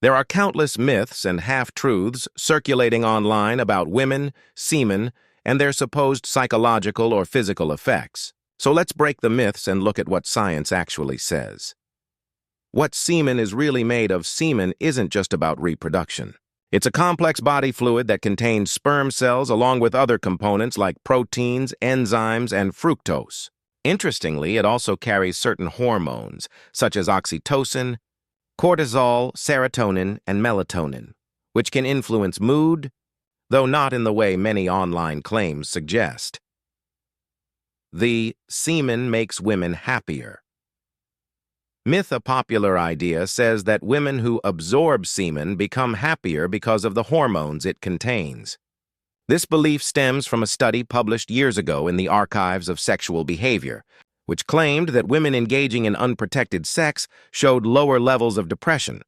There are countless myths and half-truths circulating online about women, semen, and their supposed psychological or physical effects. So let's break the myths and look at what science actually says. What semen is really made of. Semen isn't just about reproduction. It's a complex body fluid that contains sperm cells along with other components like proteins, enzymes, and fructose. Interestingly, it also carries certain hormones, such as oxytocin, cortisol, serotonin, and melatonin, which can influence mood, though not in the way many online claims suggest. The semen makes women happier. Myth, a popular idea, says that women who absorb semen become happier because of the hormones it contains. This belief stems from a study published years ago in the Archives of Sexual Behavior, which claimed that women engaging in unprotected sex showed lower levels of depression.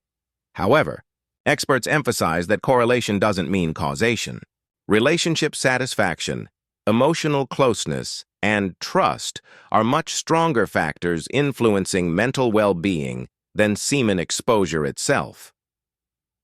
However, experts emphasize that correlation doesn't mean causation. Relationship satisfaction, emotional closeness, and trust are much stronger factors influencing mental well-being than semen exposure itself.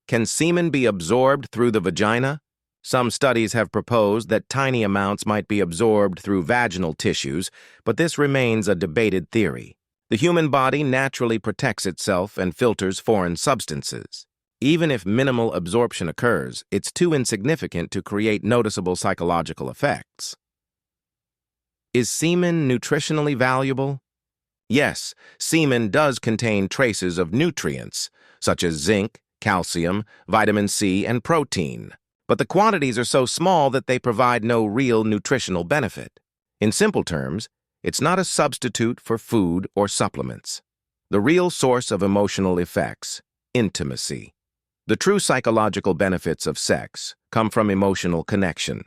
Can semen be absorbed through the vagina? Some studies have proposed that tiny amounts might be absorbed through vaginal tissues, but this remains a debated theory. The human body naturally protects itself and filters foreign substances. Even if minimal absorption occurs, it's too insignificant to create noticeable psychological effects. Is semen nutritionally valuable? Yes, semen does contain traces of nutrients, such as zinc, calcium, vitamin C, and protein. But the quantities are so small that they provide no real nutritional benefit. In simple terms, it's not a substitute for food or supplements. The real source of emotional effects, intimacy. The true psychological benefits of sex come from emotional connection.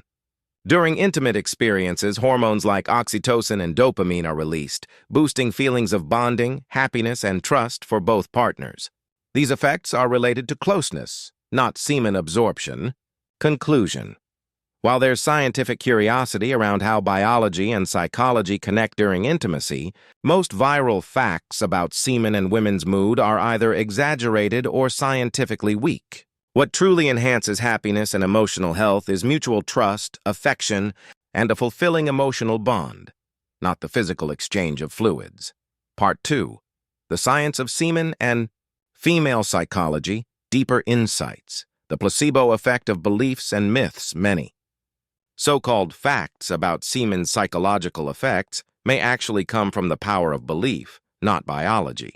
During intimate experiences, hormones like oxytocin and dopamine are released, boosting feelings of bonding, happiness, and trust for both partners. These effects are related to closeness, not semen absorption. Conclusion. While there's scientific curiosity around how biology and psychology connect during intimacy, most viral facts about semen and women's mood are either exaggerated or scientifically weak. What truly enhances happiness and emotional health is mutual trust, affection, and a fulfilling emotional bond, not the physical exchange of fluids. Part 2. The Science of Semen and Female Psychology, Deeper Insights. The placebo effect of beliefs and myths. Many so-called facts about semen's psychological effects may actually come from the power of belief, not biology.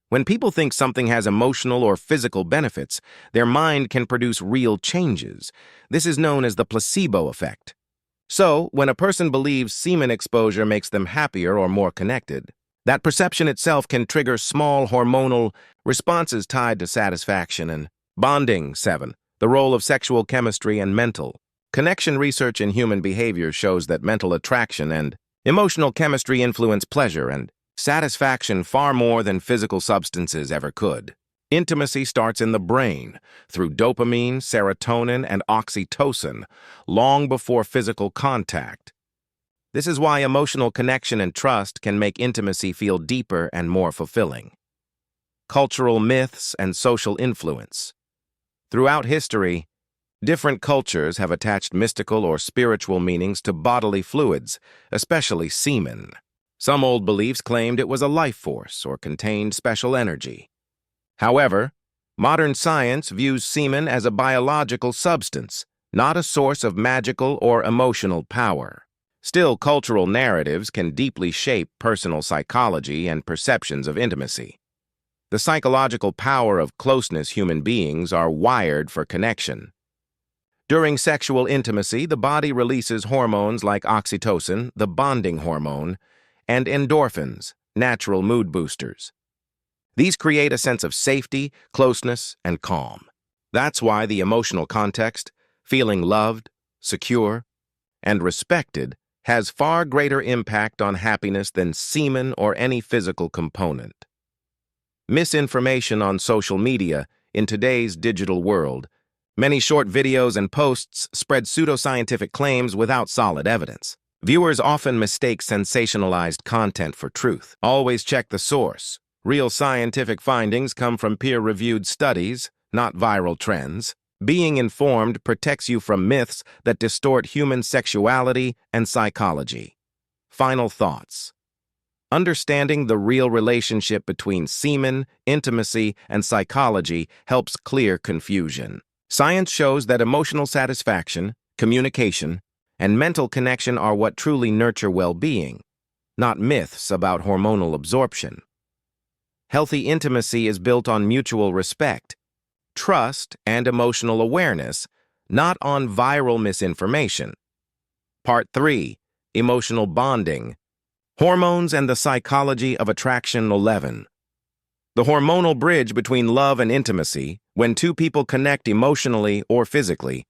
When people think something has emotional or physical benefits, their mind can produce real changes. This is known as the placebo effect. So, when a person believes semen exposure makes them happier or more connected, that perception itself can trigger small hormonal responses tied to satisfaction and bonding. 7. The role of sexual chemistry and mental connection. Research in human behavior shows that mental attraction and emotional chemistry influence pleasure and satisfaction far more than physical substances ever could. Intimacy starts in the brain through dopamine, serotonin, and oxytocin, long before physical contact. This is why emotional connection and trust can make intimacy feel deeper and more fulfilling. Cultural myths and social influence. Throughout history, different cultures have attached mystical or spiritual meanings to bodily fluids, especially semen. Some old beliefs claimed it was a life force or contained special energy. However, modern science views semen as a biological substance, not a source of magical or emotional power. Still, cultural narratives can deeply shape personal psychology and perceptions of intimacy. The psychological power of closeness. Human beings are wired for connection. During sexual intimacy, the body releases hormones like oxytocin, the bonding hormone, and endorphins, natural mood boosters. These create a sense of safety, closeness, and calm. That's why the emotional context, feeling loved, secure, and respected, has far greater impact on happiness than semen or any physical component. Misinformation on social media. In today's digital world, many short videos and posts spread pseudoscientific claims without solid evidence. Viewers often mistake sensationalized content for truth. Always check the source. Real scientific findings come from peer-reviewed studies, not viral trends. Being informed protects you from myths that distort human sexuality and psychology. Final thoughts. Understanding the real relationship between semen, intimacy, and psychology helps clear confusion. Science shows that emotional satisfaction, communication, and mental connection are what truly nurture well-being, not myths about hormonal absorption. Healthy intimacy is built on mutual respect, trust, and emotional awareness, not on viral misinformation. Part 3. Emotional Bonding. Hormones and the Psychology of Attraction 11. The hormonal bridge between love and intimacy, when two people connect emotionally or physically,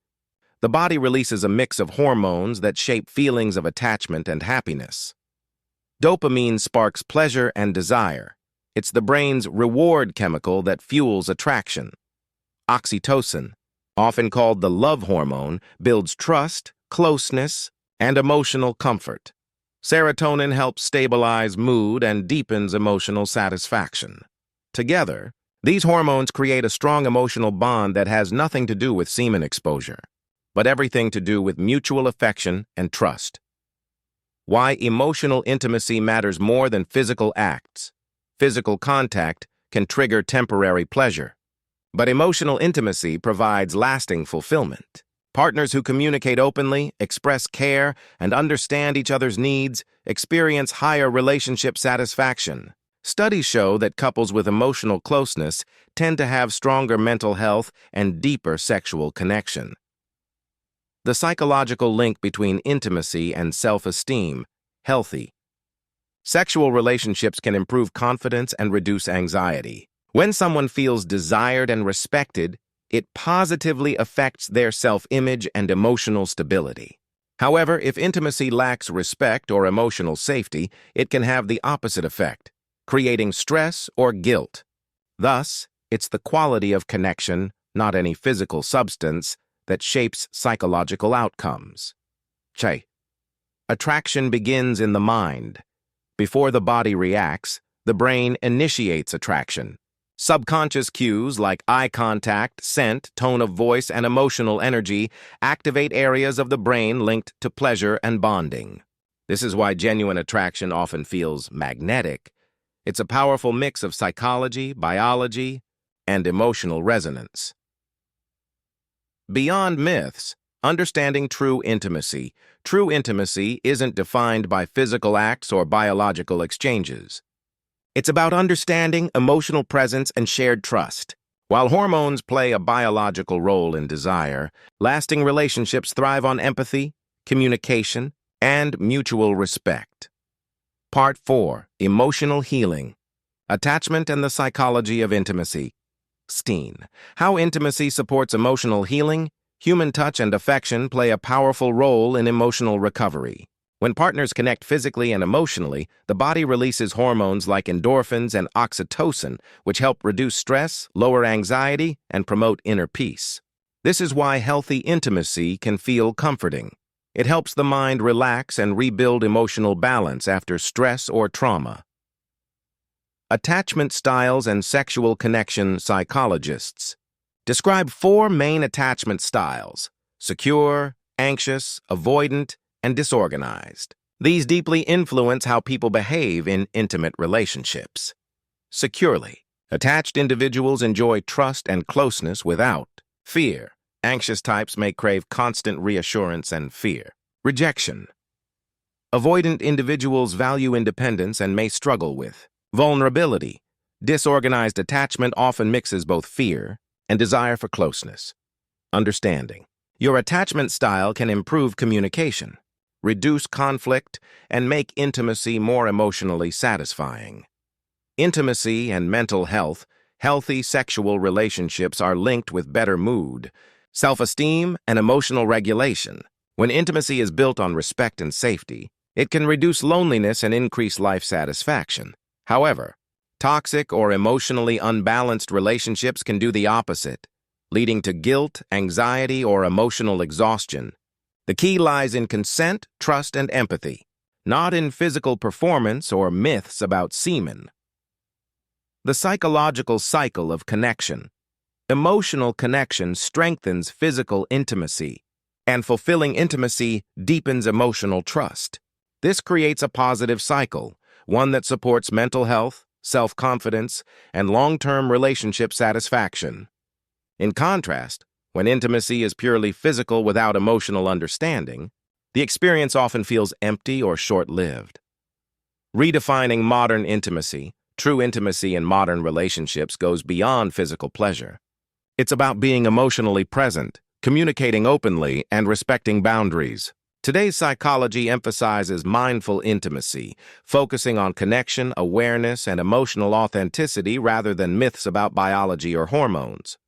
the body releases a mix of hormones that shape feelings of attachment and happiness. Dopamine sparks pleasure and desire. It's the brain's reward chemical that fuels attraction. Oxytocin, often called the love hormone, builds trust, closeness, and emotional comfort. Serotonin helps stabilize mood and deepens emotional satisfaction. Together, these hormones create a strong emotional bond that has nothing to do with semen exposure, but everything to do with mutual affection and trust. Why emotional intimacy matters more than physical acts. Physical contact can trigger temporary pleasure, but emotional intimacy provides lasting fulfillment. Partners who communicate openly, express care, and understand each other's needs experience higher relationship satisfaction. Studies show that couples with emotional closeness tend to have stronger mental health and deeper sexual connection. The psychological link between intimacy and self-esteem, healthy. Sexual relationships can improve confidence and reduce anxiety. When someone feels desired and respected, it positively affects their self-image and emotional stability. However, if intimacy lacks respect or emotional safety, it can have the opposite effect, creating stress or guilt. Thus, it's the quality of connection, not any physical substance, that shapes psychological outcomes. Attraction begins in the mind. Before the body reacts, the brain initiates attraction. Subconscious cues like eye contact, scent, tone of voice, and emotional energy activate areas of the brain linked to pleasure and bonding. This is why genuine attraction often feels magnetic. It's a powerful mix of psychology, biology, and emotional resonance. Beyond myths, understanding true intimacy. True intimacy isn't defined by physical acts or biological exchanges. It's about understanding, emotional presence, and shared trust. While hormones play a biological role in desire, lasting relationships thrive on empathy, communication, and mutual respect. Part 4. Emotional Healing. Attachment and the Psychology of Intimacy. How intimacy supports emotional healing. Human touch and affection play a powerful role in emotional recovery. When partners connect physically and emotionally, the body releases hormones like endorphins and oxytocin, which help reduce stress, lower anxiety, and promote inner peace. This is why healthy intimacy can feel comforting. It helps the mind relax and rebuild emotional balance after stress or trauma. Attachment styles and sexual connection psychologists describe 4 main attachment styles: secure, anxious, avoidant, and disorganized. These deeply influence how people behave in intimate relationships. Securely, attached individuals enjoy trust and closeness without fear. Anxious types may crave constant reassurance and fear. Rejection. Avoidant individuals value independence and may struggle with vulnerability. Disorganized attachment often mixes both fear and desire for closeness. Understanding. Your attachment style can improve communication, reduce conflict, and make intimacy more emotionally satisfying. Intimacy and mental health. Healthy sexual relationships are linked with better mood, self-esteem, and emotional regulation. When intimacy is built on respect and safety, it can reduce loneliness and increase life satisfaction. However, toxic or emotionally unbalanced relationships can do the opposite, leading to guilt, anxiety, or emotional exhaustion. The key lies in consent, trust, and empathy, not in physical performance or myths about semen. The psychological cycle of connection. Emotional connection strengthens physical intimacy, and fulfilling intimacy deepens emotional trust. This creates a positive cycle, one that supports mental health, self-confidence, and long-term relationship satisfaction. In contrast, when intimacy is purely physical without emotional understanding, the experience often feels empty or short-lived. Redefining modern intimacy, true intimacy in modern relationships goes beyond physical pleasure. It's about being emotionally present, communicating openly, and respecting boundaries. Today's psychology emphasizes mindful intimacy, focusing on connection, awareness, and emotional authenticity rather than myths about biology or hormones.